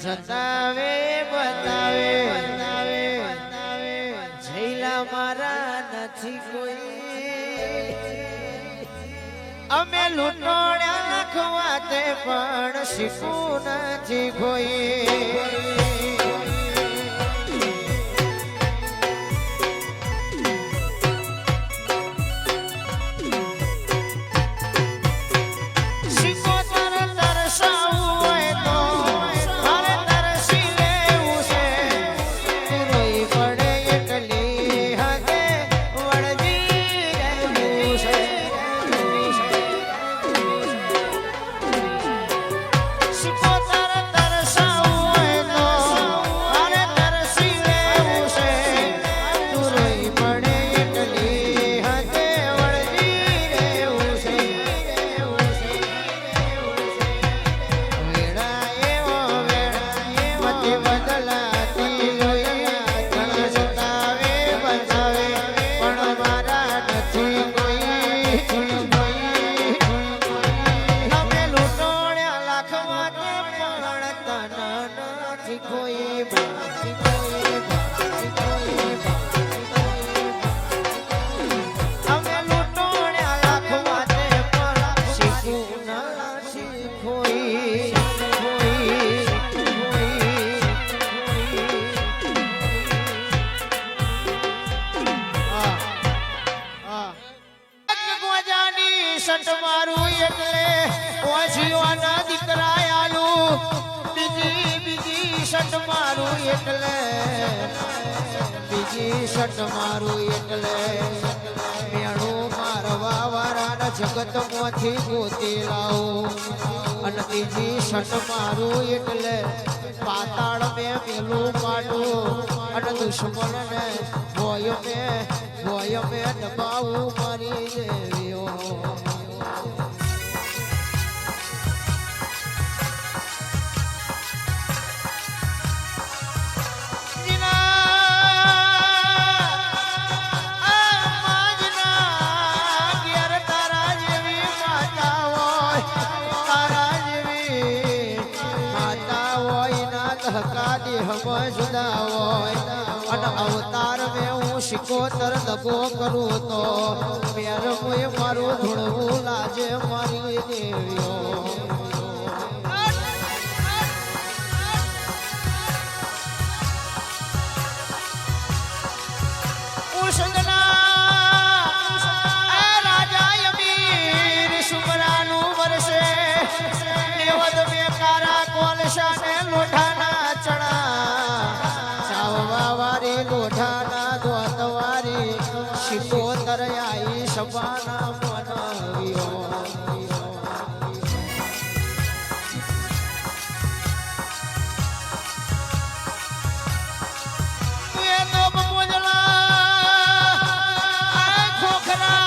સતાવે બતાવે જઈલા મારા નથી કોઈ અમે લૂંટોણ્યા નાખવા તે પણ શીખવું નથી કોઈ બીજી શટ મારું એટલે મેણું મારવા વાળા જગત માંથી ગોતી લાવું અને ત્રીજી શટ મારું એટલે પાતાળ મેં પેલું પાડું અને દુશ્મન ને ભોય મેં દબાવું મારી દેવીઓ અવતાર મેં હું શિકોતર દગો કરું તો મેર મારું ધૂળવું લાજે મારી દેવીઓ સબાના બનાવ્યો એ તો બમોજલા ખોખરા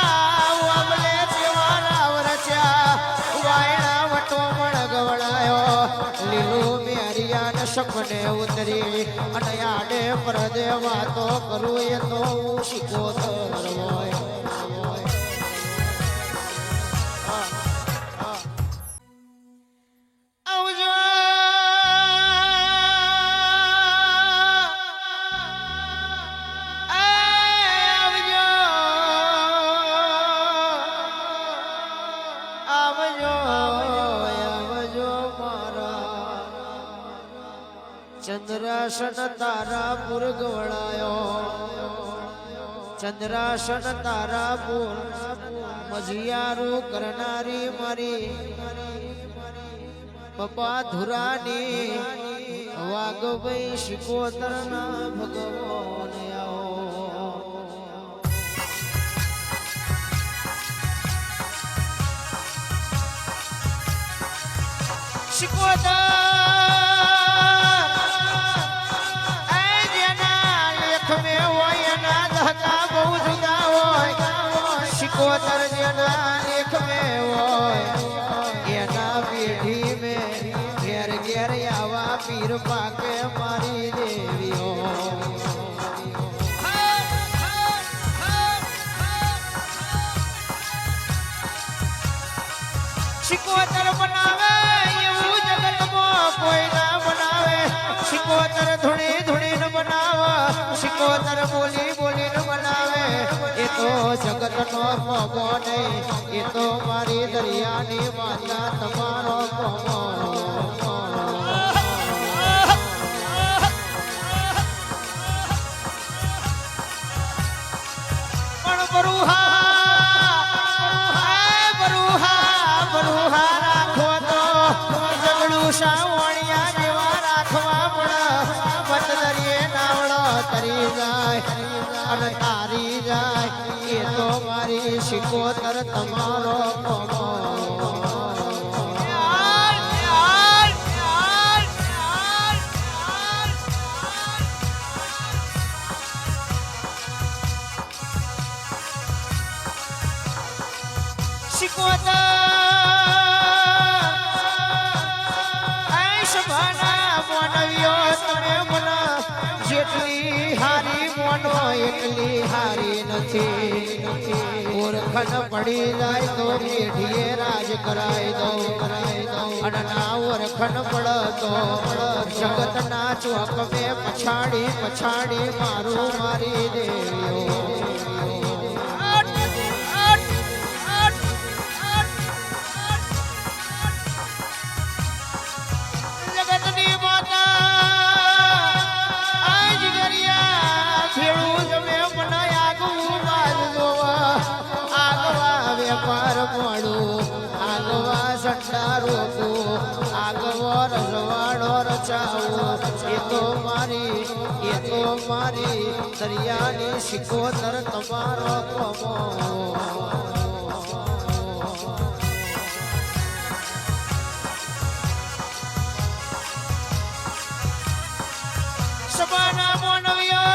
અમલે જેવાના વરચ્યા વાયણા વટો મણગવડાયો લીલું મેરિયાને સપને ઉતરી અને આડે પરદે વાતો કરું એ તો હું શીખોતર હોય ચંદ્રાસન તારાપુર ગવડાયો ચંદ્રાસન તારાપુર મજિયારું કરનારી મારી પપ્પા ધુરાની વાઘભાઈ શિકોતર ના ભગવાન આવો શિકોતર શિકોતર જેના લેખ में હોય એના પેઢી में ઘેર ઘેર આવા પીર પાકે મારી દેવીઓ શિકોતર બનાવે એવું જગતમાં કોઈ ના બનાવે જગતનો કોમો નહીં એ તો મારી દરિયાની માતા તમારો કોમો પણ બરુહા રાખો તો જગડું સાવણિયા જેવા રાખવા પણ મત દરિયે નાવડો તરી જાય અને તારી જાય એ તો મારી શિકોતર તમારો કોમો શિકોતર જેટલી હારી મોનો એટલી હારી નથી ઓળખણ પડી જાય તો પેઢીએ રાજ કરાઈ દો અને ના ઓળખણ પડતો જગતના ચોક મેં પછાડી મારું મારી દેવ્યો એ તો મારી દરિયાની શિકોતર તમારો કોમો સબાના મોનવ્યો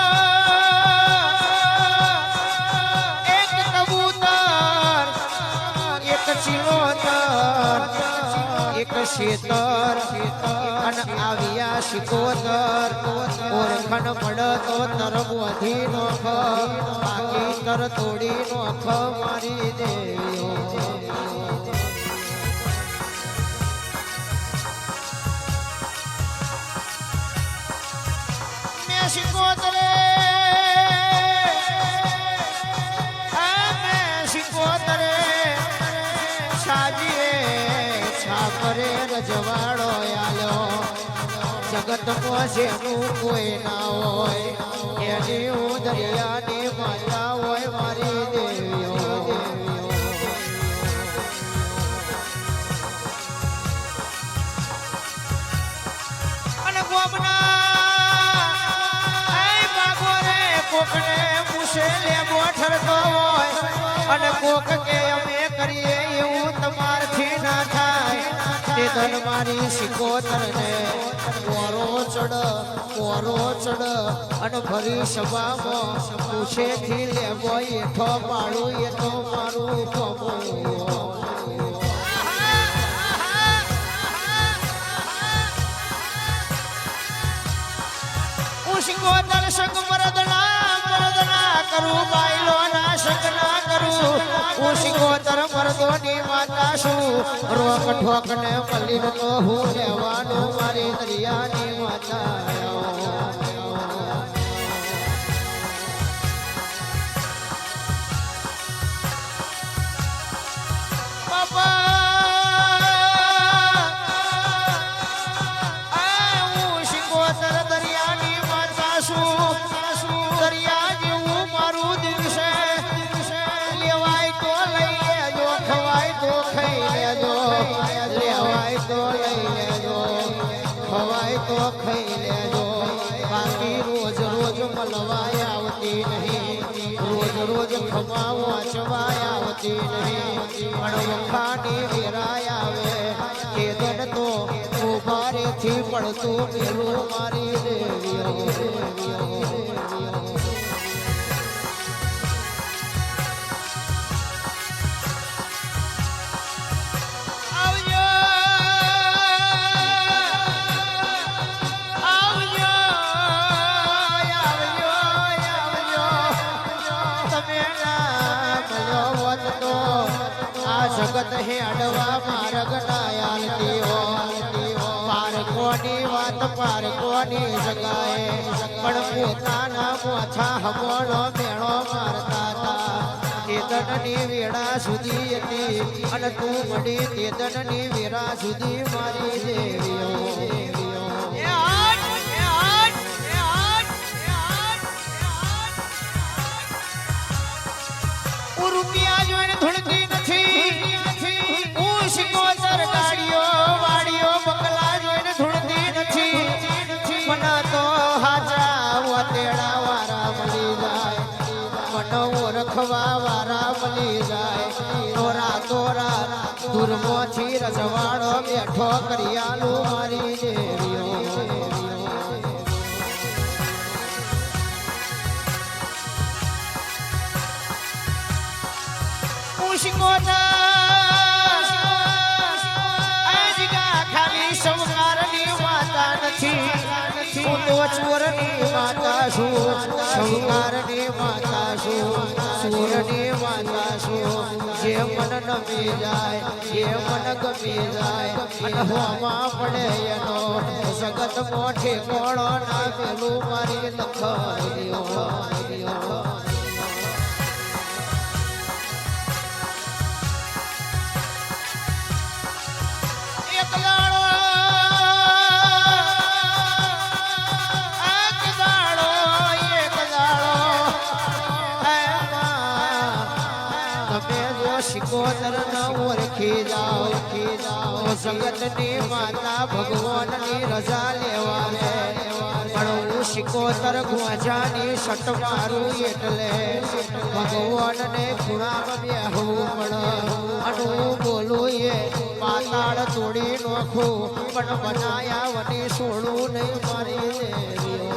એક કબૂતર એક ચિલોતર એક શેતર અને આવ્યા શિકોતર ઓળખણ પડતો તરફ વધી નોખ બાકી તર તોડી નોખ મારી દેવ્યો મેં શિકોતરે સાજીએ છાપરે રજવાડો આલ્યો જગતમાં જેનું કોઈ ના હોય એની હું દરિયાની માતા હોય મારી દેવીઓ અને કોકને પૂછે લેબો ઠરતો હોય અને કોક કે અમે કરીએ એવું તમારથી ના થાય તે ધન મારી શિકોતરને કોરો ચડ અને ભરી સભામાં પૂછેથી લેવો એઠો પાડું એ તો મારું કોમો શિકોતર સંગ મરદના કરું બાયલો ના સંગ ના કરું હું શિકોતર મરદોની માતા છું રોક ઠોક ને મલીન તો હું લેવાનું મારી દરિયાની માતા ખાઈ લેજો બાકી રોજ મલવાય આવતી નહીં રોજ ખમા વાંચવાય આવતી નહીં પણ વખાની વેરાય આવે એ દન તો ઉભારેથી પડતું પેલું મારી દેવીઓ જગત હે અડવા માર્ગ ડાયાલતી હો પારકોની વાત પારકોની જગાએ પણ પોતાના મોછા હમણો મેળો મારતા હતા એ તેદનની વેળા સુધી હતી અને તું મળી તેદનની વેળા સુધી મારી દેવીઓ રૂપિયા જોઈને ધૂળતી નથી હું શિકોતર ગાડીઓ વાડીઓ બકલા જોઈને ધૂળતી નથી મને તો હાચા વતેડા વારા મળી જાય મને ઓળખવા વારા મળી જાય તોરા તોરા દુર્મોથી રજવાડો બેઠો કરિયાલું મારી દેવીઓ ખાલી સંસ્કારની માતા નથી હું તો ચોરની માતા છું સંસ્કારની માતા છું સુરની માતા છું જે મન નમી જાય જે મન ગમી જાય અને હોમાં પડે એનો જગત મોઠે કોળો ના પેલું મારી લખો શિકોતર ન ઓળખી જાઓ જગતની માતા ભગવાનની રજા લેવા પણ હું શિકોતર ગુંજાની શટ મારું એટલે ભગવાનને ખૂણામાં બેહવું પડે અને હું બોલું એ પાતાળ તોડી નોખું પણ બનાયા વની છોડું નહીં મારી દેવીઓ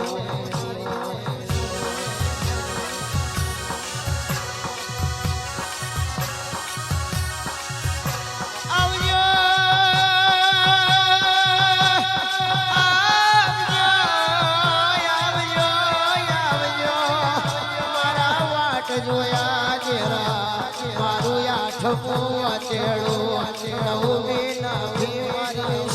જોયા જેરા મારું આઠમું વાચેડું નવું મારી